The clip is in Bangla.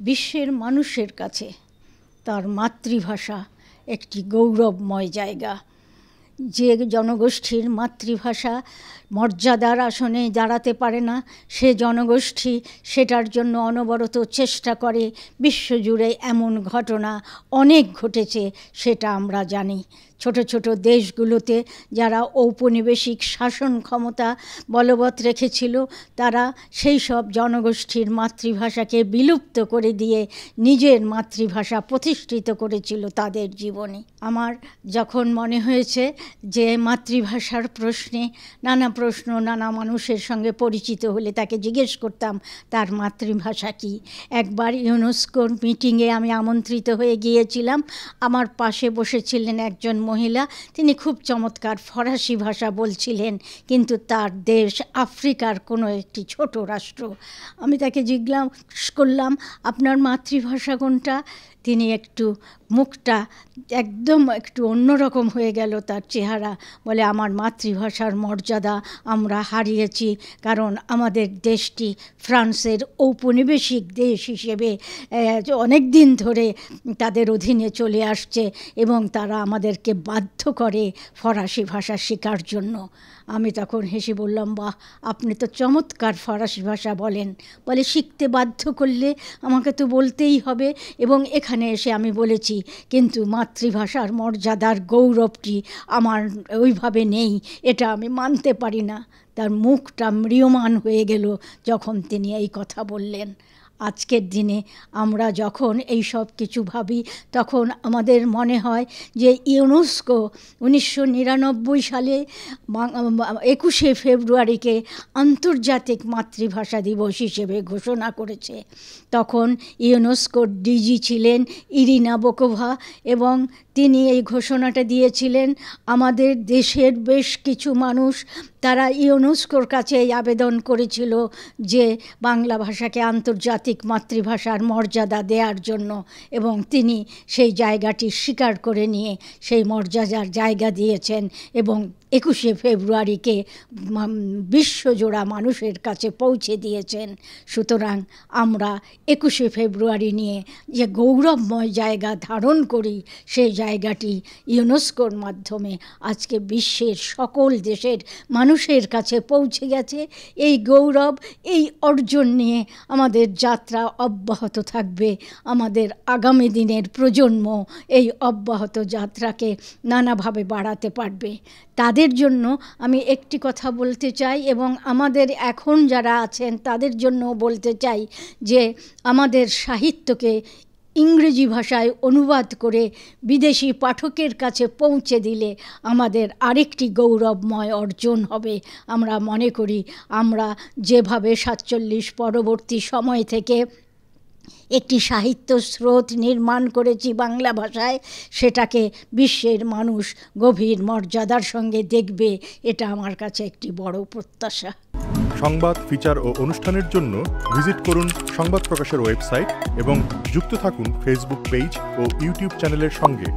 বিশ্বের মানুষের কাছে তার মাতৃভাষা একটি গৌরবময় জায়গা। যে জনগোষ্ঠীর মাতৃভাষা মর্যাদার আসনে দাঁড়াতে পারে না, সে জনগোষ্ঠী সেটার জন্য অনবরত চেষ্টা করে। বিশ্বজুড়ে এমন ঘটনা অনেক ঘটেছে, সেটা আমরা জানি। ছোট ছোট দেশগুলোতে যারা ঔপনিবেশিক শাসন ক্ষমতা বলবৎ রেখেছিল, তারা সেই সব জনগোষ্ঠীর মাতৃভাষাকে বিলুপ্ত করে দিয়ে নিজের মাতৃভাষা প্রতিষ্ঠিত করেছিল তাদের জীবনে। আমার যখন মনে হয়েছে যে মাতৃভাষার প্রশ্নে নানা মানুষের সঙ্গে পরিচিত হলে তাকে জিজ্ঞেস করতাম তার মাতৃভাষা কি। একবার ইউনেস্কোর মিটিংয়ে আমি আমন্ত্রিত হয়ে গিয়েছিলাম। আমার পাশে বসেছিলেন একজন মহিলা, তিনি খুব চমৎকার ফরাসি ভাষা বলছিলেন, কিন্তু তার দেশ আফ্রিকার কোনো একটি ছোট রাষ্ট্র। আমি তাকে জিজ্ঞাসা করলাম, আপনার মাতৃভাষা কোনটা? তিনি একটু মুখটা একদম একটু অন্যরকম হয়ে গেল তার চেহারা। বলে, আমার মাতৃভাষার মর্যাদা আমরা হারিয়েছি, কারণ আমাদের দেশটি ফ্রান্সের ঔপনিবেশিক দেশ হিসেবে অনেক দিন ধরে তাদের অধীনে চলে আসছে এবং তারা আমাদেরকে বাধ্য করে ফরাসি ভাষা শেখার জন্য। আমি তখন হেসে বললাম, বাহ, আপনি তো চমৎকার ফরাসি ভাষা বলেন। বলে, শিখতে বাধ্য করলে আমাকে তো বলতেই হবে। এবং এখানে এসে আমি বলেছি, কিন্তু মাতৃভাষার মর্যাদার গৌরবটি আমার ওইভাবে নেই, এটা আমি মানতে পারি না। তার মুখটা ম্রিয়মাণ হয়ে গেল যখন তিনি এই কথা বললেন। আজকের দিনে আমরা যখন এই সব কিছু ভাবি, তখন আমাদের মনে হয় যে ইউনেস্কো 1999 সালে 21শে ফেব্রুয়ারিকে আন্তর্জাতিক মাতৃভাষা দিবস হিসেবে ঘোষণা করেছে। তখন ইউনেস্কোর ডিজি ছিলেন ইরিনা বোকোভা এবং তিনি এই ঘোষণাটা দিয়েছিলেন। আমাদের দেশের বেশ কিছু মানুষ তারা ইউনেস্কোর কাছে এই আবেদন করেছিল যে বাংলা ভাষাকে আন্তর্জাতিক মাতৃভাষার মর্যাদা দেওয়ার জন্য, এবং তিনি সেই জায়গাটি স্বীকার করে নিয়ে সেই মর্যাদার জায়গা দিয়েছেন এবং 21শে ফেব্রুয়ারিকে বিশ্বজোড়া মানুষের কাছে পৌঁছে দিয়েছেন। সুতরাং আমরা 21শে ফেব্রুয়ারি নিয়ে যে গৌরবময় জায়গা ধারণ করি, সেই জায়গাটি ইউনেস্কোর মাধ্যমে আজকে বিশ্বের সকল দেশের মানুষের কাছে পৌঁছে গেছে। এই গৌরব, এই অর্জন নিয়ে আমাদের যাত্রা অব্যাহত থাকবে। আমাদের আগামী দিনের প্রজন্ম এই অব্যাহত যাত্রাকে নানাভাবে বাড়াতে পারবে। তাদের জন্য আমি একটি কথা বলতে চাই, এবং আমাদের এখন যারা আছেন তাদের জন্য বলতে চাই, যে আমাদের সাহিত্যকে ইংরেজি ভাষায় অনুবাদ করে বিদেশি পাঠকের কাছে পৌঁছে দিলে আমাদের আরেকটি গৌরবময় অর্জন হবে। আমরা মনে করি আমরা যেভাবে 47 পরবর্তী সময় থেকে একটি সাহিত্য স্রোত নির্মাণ করেছি বাংলা ভাষায়, সেটাকে বিশ্বের মানুষ গভীর মর্যাদার সঙ্গে দেখবে, এটা আমার কাছে একটি বড় প্রত্যাশা। সংবাদ, ফিচার ও অনুষ্ঠানের জন্য ভিজিট করুন সংবাদ প্রকাশের ওয়েবসাইট এবং যুক্ত থাকুন ফেসবুক পেজ ও ইউটিউব চ্যানেলের সঙ্গে।